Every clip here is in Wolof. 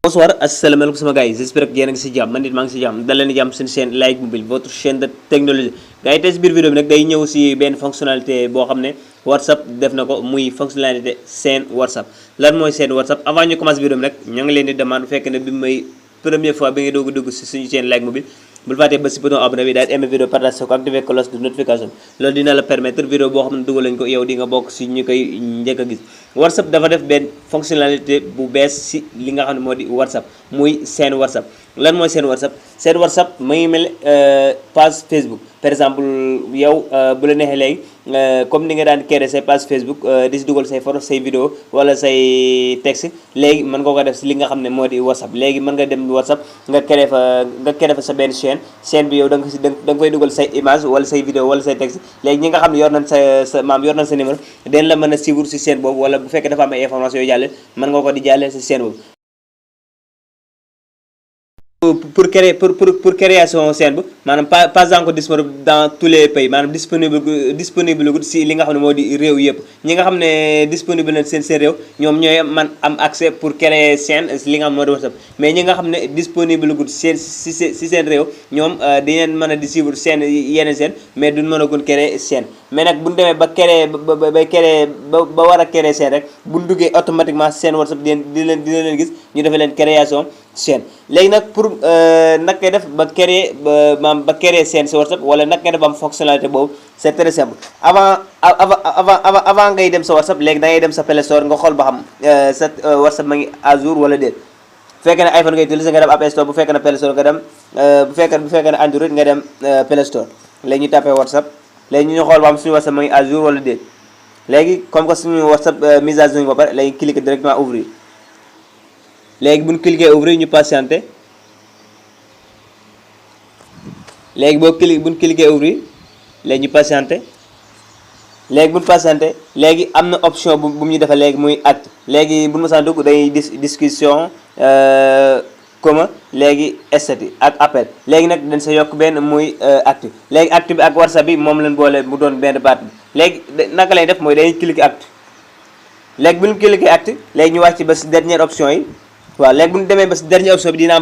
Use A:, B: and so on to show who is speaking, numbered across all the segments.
A: Bonsoir, assalamualaikum sama gars yi, j'espère que yéen a ngi si jàmm man nit maa ngi si jàmm dal leen jàmm seen chaîne Like Mobile votre chaîne de technologie gars yi tey si biir vidéo bi nag day ñëw si benn fonctionnalité boo xam ne WhatsApp def na ko muy fonctionnalité seen WhatsApp lan mooy seen WhatsApp avant ñu commencer vidéo bi nag ñoo ngi leen di demande bu fekkee ne bi may première fois bi nga doog a dugg si suñu chaîne Like Mobile bul fàttee ba si bouton abonné bi daal aimé vidéo partage ko activer cloche de notification loolu dina la permettre vidéo boo xam ne dugal lañ ko yow di nga bokk si ñu koy njëkk a gis WhatsApp dafa def benn fonctionnalité bu bees si li nga xam ne moo di WhatsApp muy seen WhatsApp lan mooy seen WhatsApp mu ngi mel page Facebook par exemple yow bu la neexee léegi comme ni nga daan créer say page Facebook di si dugal say photo say vidéo wala say texte léegi mën nga ko def si li nga xam ne moo di WhatsApp léegi mën nga dem WhatsApp nga créer fa sa benn chaîne bi yow da nga fay dugal say image wala say vidéo wala say texte léegi ñi nga xam ne yor nañ sa numéro den la mën a suivre si chaîne boobu wala bu fekkee dafa am ay information yooyu jàlle mën nga ko di jàlle si chaîne boobu pour création chaîne bi maanaam pas encore disponible dans tous les pays maanaam disponible si li nga xam ne moo di réew yëpp ñi nga xam ne disponible na seen réew ñoom ñooy man am accès pour créer chaîne si li nga xam ne moo di WhatsApp mais ñi nga xam ne disponible gu si seen réew ñoom dañeen mën a di suivre chaîne yeneen chaîne mais duñ mën a gun créer chaîne mais nag buñu demee ba war a créer chaîne rek buñ duggee automatiquement seen WhatsApp di leen gis ñu defee leen création chaîne léegi nag pour nag ngay def ba créer chaîne si WhatsApp wala nag ngay def ba am fonctionnalité boobu c'est très simple avant ngay dem sa WhatsApp léegi da ngay dem sa Play Store nga xool ba xam sa WhatsApp ma ngi à jour wala déet bu fekkee ne iPhone ngay utiliser nga dem App Store bu fekkee ne Play Store nga dem bu fekkee ne Android nga dem Play Store léegi ñu tapé WhatsApp léegi ñu xool ba xam suñu WhatsApp ma ngi à jour wala déet léegi comme que suñu WhatsApp mise à jour ba pare léegi cliquer directement ouvrir léegi bu ñu cliquer ouvrir ñu patienter léegi bu ñu cliquer ouvrir léegi ñu patienter léegi bu ñu patienter léegi am na option bu mu ñu defal léegi muy acte léegi bu ñu mësaan dugg day discussion commun léegi statut ak appel léegi nag dañ sa yokk benn muy acte léegi acte bi ak WhatsApp bi moom lañ boole mu doon benn baat bi léegi naka lay def mooy dañuy cliquer acte léegi bu ñu cliquer acte léegi ñu wàcc ba si dernière option yi waaw léegi bu ñu demee ba si dernière option bi dina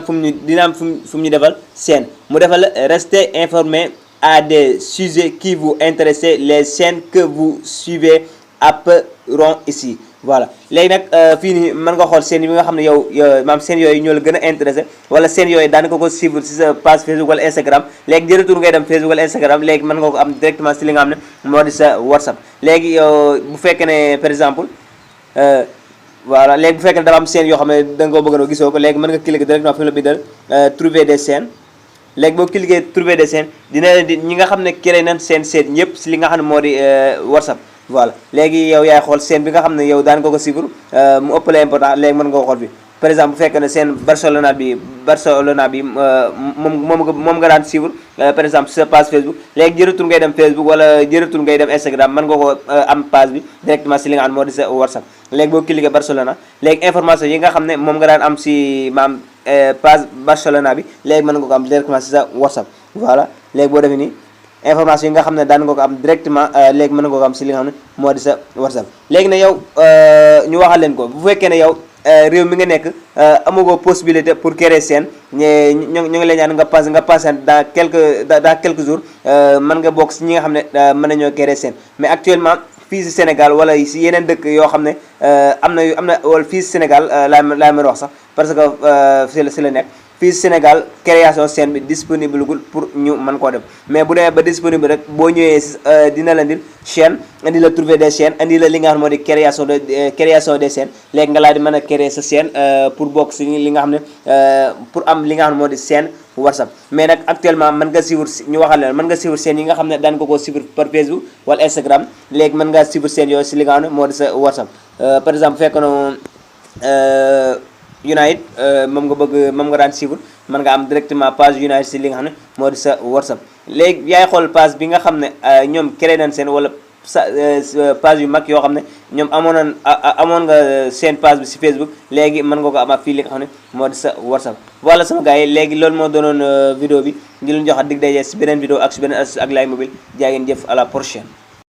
A: am fu mu ñu defal chaîne mu defal rester informé à des sujets qui vous intéressent les chaînes que vous suivez apparaîtront ici voilà léegi nag fii nii mën nga xool chaîne yi nga xam ne yow maam chaîne yooyu ñoo la gën a intéressé wala chaîne yooyu daan nga ko suivre si sa page Facebook wala Instagram léegi jërëtul ngay dem Facebook wala Instagram léegi mën nga ko am directement si li nga xam ne moo di sa WhatsApp léegi yow bu fekkee ne par exemple voilà léegi bu fekkee ne dafa am chaîne yoo xam ne da nga ko bëgg a gisoo ko léegi mën nga cliquer directement fi mu la bindal trouver des chaînes léegi boo cliquer trouver des chaînes dina leen di ñi nga xam ne créé nañ seen chaîne ñëpp si li nga xam ne moo di WhatsApp voilà léegi yow yaay xool chaîne bi nga xam ne yow daan nga ko suivre mu ëppale important léegi mën nga ko xool bi par exemple bu fekkee ne seen Barcelona bi moom nga daan suivre par exemple sa page Facebook léegi jërëtul ngay dem Facebook wala jërëtul ngay dem Instagram mën nga ko am page bi directement si li nga xam ne moo di sa WhatsApp léegi boo cliquer Barcelona léegi information yi nga xam ne moom nga daan am si maam page Barcelona bi léegi mën nga ko am directement si sa WhatsApp voilà léegi boo defee nii information yi nga xam ne daan nga ko am directement léegi mën nga ko am si li nga xam ne moo di sa WhatsApp léegi ne yow ñu waxal leen ko bu fekkee ne yow réew mi nga nekk amagoo possibilité pour créer chaîne ñu ngi lay ñaan nga passé dans quelques jours mën nga bokk si ñi nga xam ne mën nañoo créer chaîne mais actuellement fii si Sénégal wala si yeneen dëkk yoo xam ne am na wala fii si Sénégal laay mën a wax sax parce que si la nekk fii si Sénégal création chaîne bi disponible gul pour ñu mën koo def mais bu demee ba disponible rek boo ñëwee dina la indil chaîne indi la trouver des chaînes indi la li nga xam ne moo di création des chaînes léegi nga laa di mën a créer sa chaîne pour bokk si li nga xam ne pour am li nga xam ne moo di chaîne WhatsApp mais nag actuellement mën nga suivre ñu waxal leen mën nga suivre chaîne yi nga xam ne daan nga ko suivre par Facebook wala Instagram léegi mën ngaa suivre chaîne yooyu si li nga xam ne moo di sa WhatsApp par exemple bu fekk na United moom nga daan suivre mën nga am directement page United si li nga xam ne moo di sa WhatsApp léegi yaay xool page bi nga xam ne ñoom créé nañ seen wala sa page yu mag yoo xam ne ñoom amoon nga seen page bi si Facebook léegi mën nga ko am ak fii li nga xam ne moo di sa WhatsApp voilà sama gars yi léegi loolu moo doonoon vidéo bi di leen joxat dig daje si beneen vidéo ak si beneen astuce ak Like Mobile jaa ngeen jëf à la prochaine